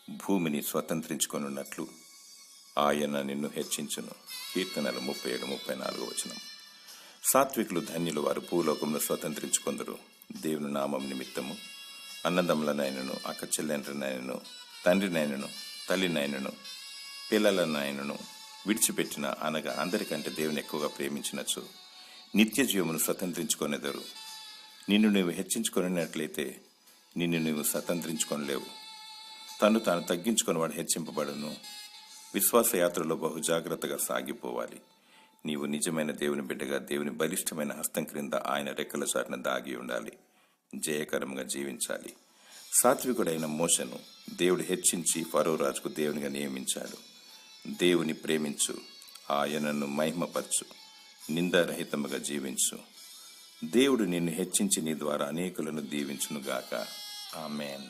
భూమిని స్వతంత్రించుకొనున్నట్లు ఆయన నిన్ను హెచ్చించును. కీర్తనలు 37:34. సాత్వికులు ధన్యులు, వారు భూలోకంలో స్వతంత్రించుకొందరు. దేవుని నామం నిమిత్తము అన్నదమ్ములనైనను, అక్క చెల్లెండ్రనైనను, తండ్రినైనను, తల్లినైనను, పిల్లలనైనను విడిచిపెట్టిన, అనగా అందరికంటే దేవుని ఎక్కువగా ప్రేమించినచు నిత్య జీవమును స్వతంత్రించుకొనెదరు. నిన్ను నీవు హెచ్చించుకొనినట్లయితే నిన్ను నీవు స్వతంత్రించుకొనలేవు. తాను తగ్గించుకొని వాడు హెచ్చింపబడును. విశ్వాస యాత్రలో బహు జాగ్రత్తగా సాగిపోవాలి. నీవు నిజమైన దేవుని బిడ్డగా దేవుని బలిష్టమైన హస్తం క్రింద ఆయన రెక్కల చాటున దాగి ఉండాలి. జయకరంగా జీవించాలి. సాత్వికుడైన మోషను దేవుడు హెచ్చించి ఫరో రాజుకు దేవునిగా నియమించాడు. దేవుని ప్రేమించు, ఆయనను మహిమపరచు, నిందారహితముగా జీవించు. దేవుడు నిన్ను హెచ్చించి నీ ద్వారా అనేకులను దీవించునుగాక. ఆమేన్.